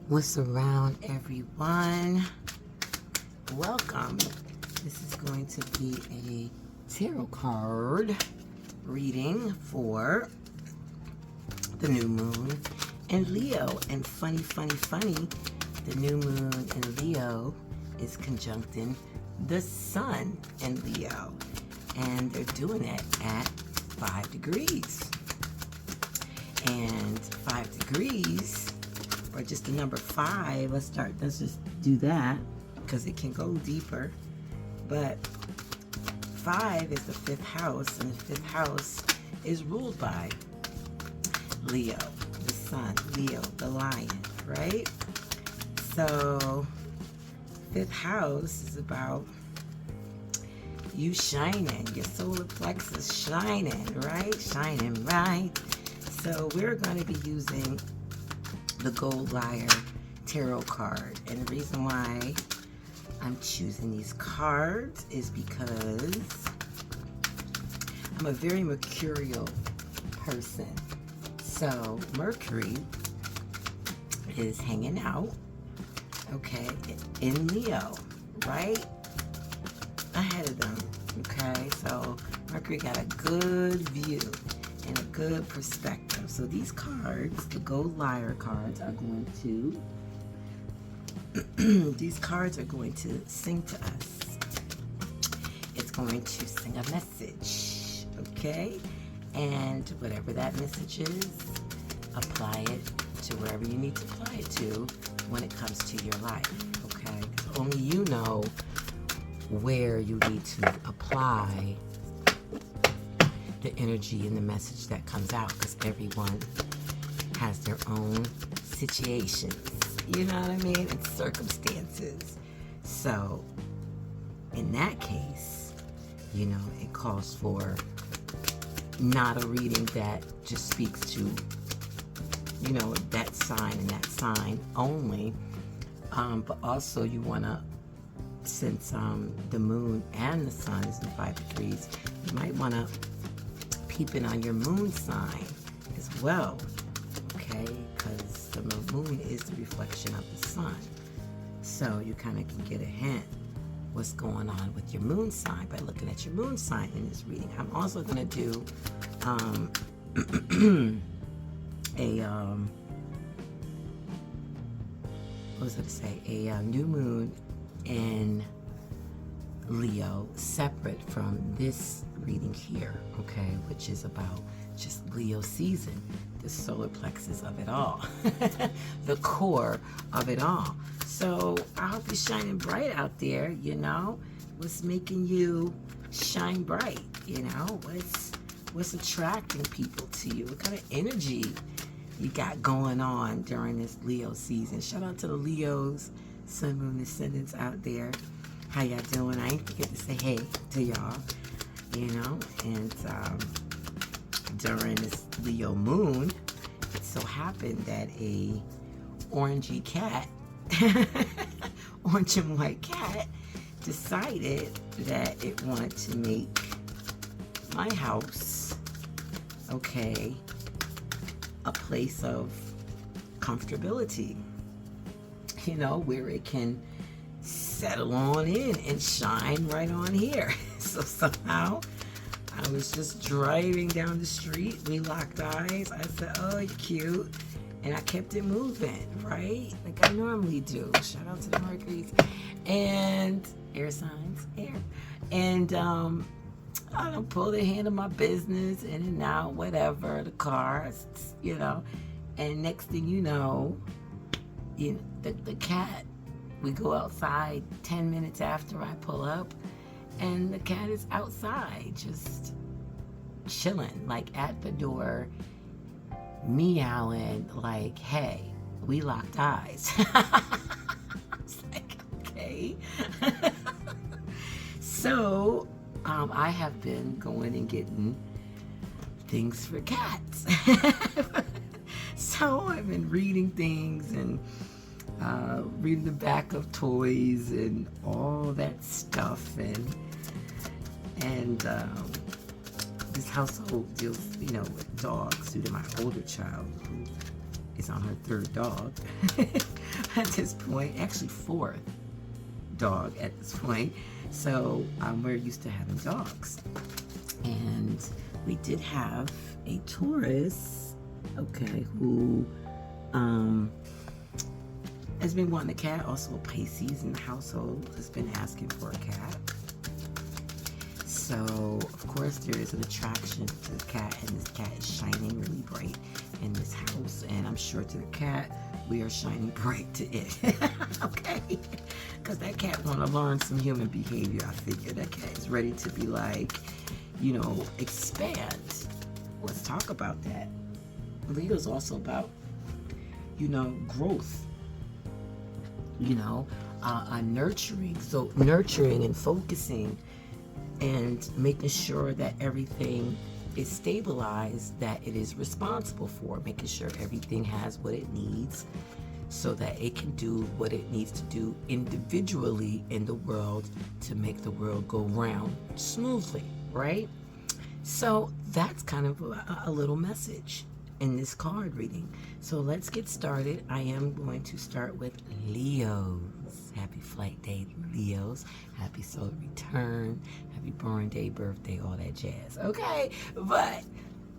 What's around, everyone? Welcome. This is going to be a tarot card reading for the new moon in Leo. And funny, the new moon in Leo is conjuncting the sun in Leo. And they're doing it at 5 degrees. And 5 degrees, or just the number 5, let's just do that because it can go deeper. But 5 is the 5th house, and the 5th house is ruled by Leo, the sun, Leo, the lion, right? So 5th house is about you shining, your solar plexus shining, right? Shining bright. So we're going to be using the Gold Liar Tarot card. And the reason why I'm choosing these cards is because I'm a very mercurial person. So Mercury is hanging out, okay, in Leo, right ahead of them, okay? So Mercury got a good view and a good perspective. So these cards, the Gold Liar cards, are going to these cards are going to sing to us. It's going to sing a message, okay? And whatever that message is, apply it to wherever you need to apply it to when it comes to your life, okay? 'Cause only you know where you need to apply the energy and the message that comes out, because everyone has their own situations, you know what I mean, and circumstances. So in that case, you know, it calls for not a reading that just speaks to, you know, that sign and that sign only, but also you want to, since the moon and the sun is in 5 degrees, you might want to peep in on your moon sign as well, okay? Because the moon is the reflection of the sun. So you kind of can get a hint what's going on with your moon sign by looking at your moon sign in this reading. I'm also going to do a new moon in Leo separate from this reading here, okay, which is about just Leo season, the solar plexus of it all, the core of it all. So I hope you're shining bright out there, you know. What's making you shine bright, you know? What's attracting people to you? What kind of energy you got going on during this Leo season? Shout out to the Leos, Sun, Moon, Ascendants out there. How y'all doing? I ain't forget to say hey to y'all, you know. And during this Leo moon, it so happened that a orangey cat, orange and white cat, decided that it wanted to make my house, okay, a place of comfortability, you know, where it can settle on in and shine right on here. So somehow I was just driving down the street, we locked eyes, I said, oh, you're cute, and I kept it moving, right, like I normally do. Shout out to the Mercuries and air signs, air, and I don't pull the hand of my business in and out, whatever, the car, you know, and next thing you know, the cat, we go outside 10 minutes after I pull up, and the cat is outside just chilling, like at the door, meowing like, hey, we locked eyes. I was like, okay. So I have been going and getting things for cats. So I've been reading things and reading the back of toys and all that stuff, and this household deals, you know, with dogs due to my older child who is on her third dog at this point, actually fourth dog at this point. So we're used to having dogs. And we did have a Taurus, okay, who has been wanting a cat. Also a Pisces in the household has been asking for a cat. So, of course, there is an attraction to the cat, and this cat is shining really bright in this house. And I'm sure to the cat, we are shining bright to it. Okay? Because that cat want to learn some human behavior, I figure. That cat is ready to be like, you know, expand. Let's talk about that. Leo's also about, you know, growth. You know, nurturing. So, nurturing and focusing and making sure that everything is stabilized, that it is responsible for, making sure everything has what it needs so that it can do what it needs to do individually in the world to make the world go round smoothly, right? So that's kind of a little message in this card reading. So let's get started. I am going to start with Leos. Happy flight day, Leos. Happy solar return. Happy born day, birthday, all that jazz. Okay, but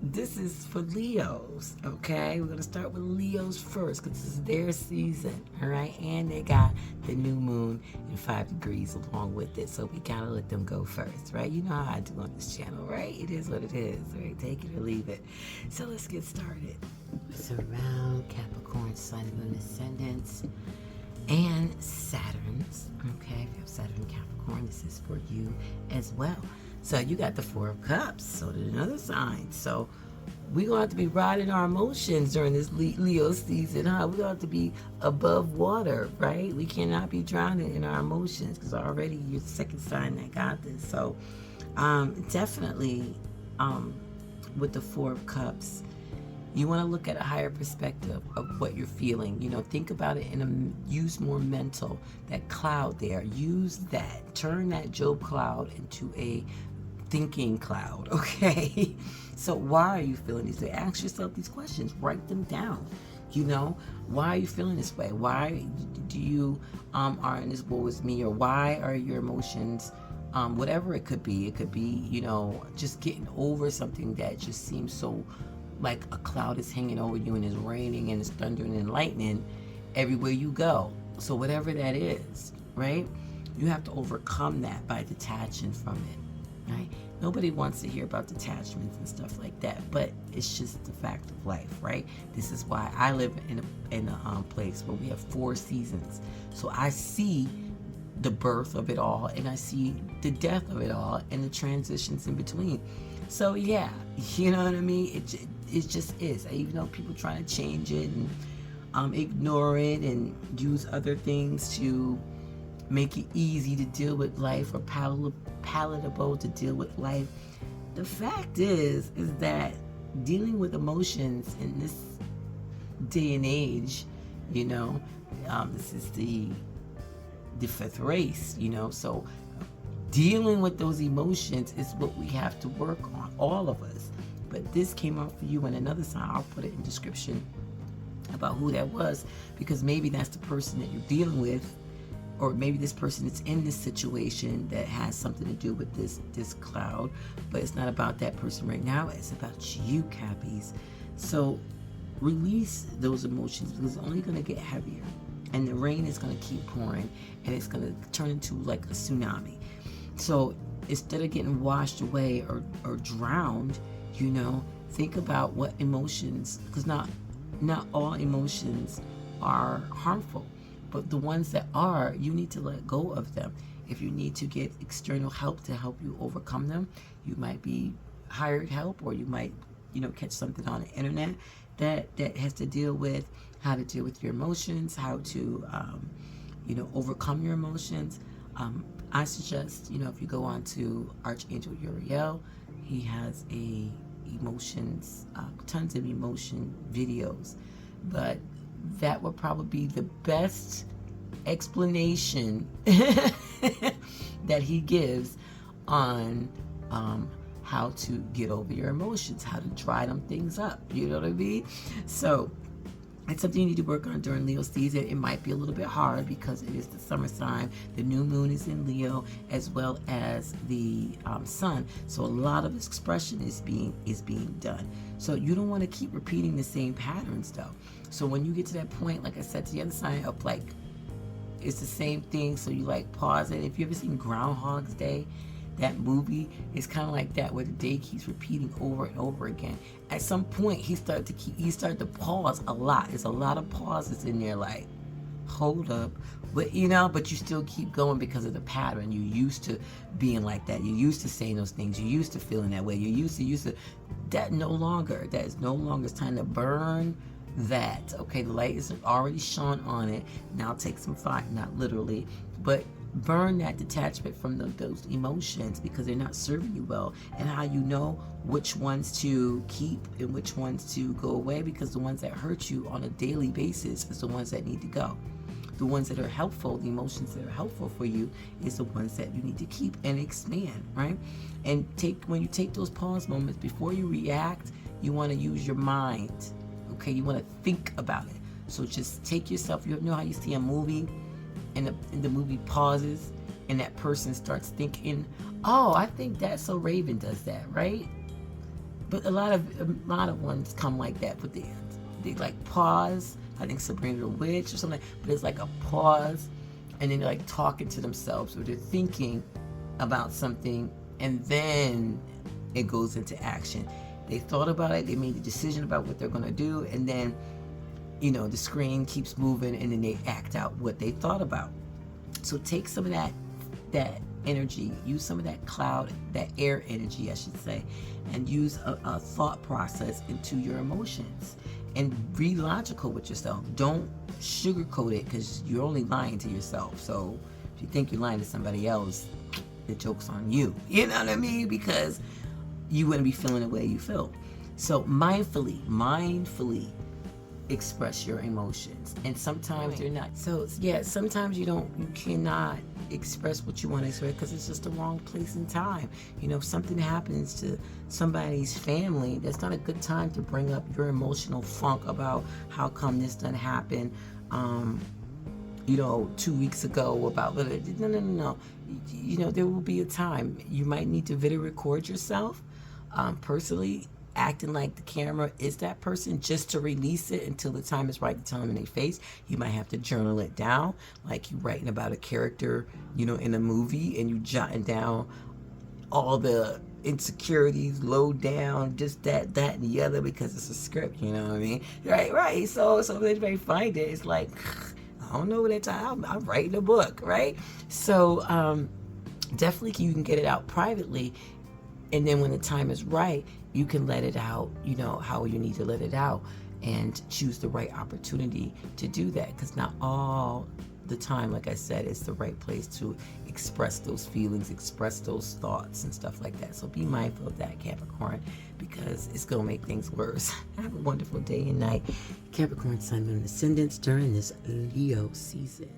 this is for Leos, okay? We're going to start with Leos first because this is their season, all right? And they got the new moon in 5 degrees along with it, so we got to let them go first, right? You know how I do on this channel, right? It is what it is, right? Take it or leave it. So let's get started. Surround Capricorn, Sun, Moon, Ascendants, and Saturn's, okay? If you have Saturn and Capricorn, this is for you as well. So you got the 4 of Cups, so did another sign. So we're going to have to be riding our emotions during this Leo season, huh? We're going to have to be above water, right? We cannot be drowning in our emotions because already you're the second sign that got this. So definitely with the 4 of Cups, you want to look at a higher perspective of what you're feeling. You know, think about it use more mental, that cloud there. Use that. Turn that Job cloud into a thinking cloud, okay? So why are you feeling these ways? Ask yourself these questions. Write them down. You know, why are you feeling this way? Why do you are in this war with me? Or why are your emotions, whatever it could be, you know, just getting over something that just seems so like a cloud is hanging over you and it's raining and it's thundering and lightning everywhere you go. So whatever that is, right? You have to overcome that by detaching from it, right? Nobody wants to hear about detachments and stuff like that, but it's just the fact of life, right? This is why I live in a place where we have 4 seasons. So I see the birth of it all and I see the death of it all and the transitions in between. So yeah, you know what I mean? It just is. Even though people try to change it and ignore it and use other things to make it easy to deal with life or palatable to deal with life, the fact is that dealing with emotions in this day and age, you know, this is the 5th race, you know, so dealing with those emotions is what we have to work on, all of us. But this came out for you in another sign. I'll put it in description about who that was, because maybe that's the person that you're dealing with, or maybe this person is in this situation that has something to do with this cloud, but it's not about that person right now. It's about you, Cappies. So release those emotions because it's only going to get heavier, and the rain is going to keep pouring, and it's going to turn into like a tsunami. So instead of getting washed away or drowned, you know, think about what emotions, because not all emotions are harmful, but the ones that are, you need to let go of them. If you need to get external help to help you overcome them, you might be hired help, or you might, you know, catch something on the internet that has to deal with how to deal with your emotions, how to, you know, overcome your emotions. I suggest, you know, if you go on to Archangel Uriel, he has emotions, tons of emotion videos, but that would probably be the best explanation that he gives on how to get over your emotions, how to dry them things up, you know what I mean? So It's something you need to work on during Leo season. It might be a little bit hard because it is the summertime. The new moon is in Leo, as well as the sun. So a lot of expression is being done. So you don't want to keep repeating the same patterns, though. So when you get to that point, like I said, to the other side of like, it's the same thing. So you like pause it. If you ever seen Groundhog's Day, that movie is kind of like that, where the day keeps repeating over and over again. At some point, he started to pause a lot. There's a lot of pauses in there, like, hold up, but but you still keep going because of the pattern. You're used to being like that. You're used to saying those things. You're used to feeling that way. You're used to that. That is no longer. It's time to burn that. Okay, the light is already shone on it. Now take some fire, not literally, but burn that detachment from those emotions, because they're not serving you well. And how you know which ones to keep and which ones to go away, because the ones that hurt you on a daily basis is the ones that need to go. The ones that are helpful, the emotions that are helpful for you, is the ones that you need to keep and expand, right? And when you take those pause moments, before you react, you want to use your mind. Okay, you want to think about it. So just take yourself, you know how you see a movie and the movie pauses and that person starts thinking, oh, I think that's so Raven does that, right? But a lot of ones come like that, but they like pause. I think Sabrina the Witch or something, but it's like a pause, and then they're like talking to themselves, or they're thinking about something, and then it goes into action. They thought about it, they made a decision about what they're gonna do, and then the screen keeps moving, and then they act out what they thought about. So take some of that energy, use some of that cloud, that air energy, I should say, and use a thought process into your emotions. And be logical with yourself. Don't sugarcoat it, because you're only lying to yourself. So if you think you're lying to somebody else, the joke's on you. You know what I mean? Because you wouldn't be feeling the way you feel. So mindfully express your emotions, and sometimes they're not. So yeah, sometimes you cannot express what you want to express because it's just the wrong place and time. If something happens to somebody's family, that's not a good time to bring up your emotional funk about how come this done happened 2 weeks ago about no. There will be a time you might need to video record yourself personally acting like the camera is that person, just to release it until the time is right to tell them in their face. You might have to journal it down, like you writing about a character, in a movie, and you jotting down all the insecurities, low down, just that and the other, because it's a script, you know what I mean? Right. So when anybody find it, it's like, I don't know what that time, I'm writing a book, right? So definitely you can get it out privately, and then when the time is right, you can let it out, how you need to let it out, and choose the right opportunity to do that, because not all the time, like I said, is the right place to express those feelings, express those thoughts and stuff like that. So be mindful of that, Capricorn, because it's going to make things worse. Have a wonderful day and night, Capricorn, Sun, Moon, Ascendants during this Leo season.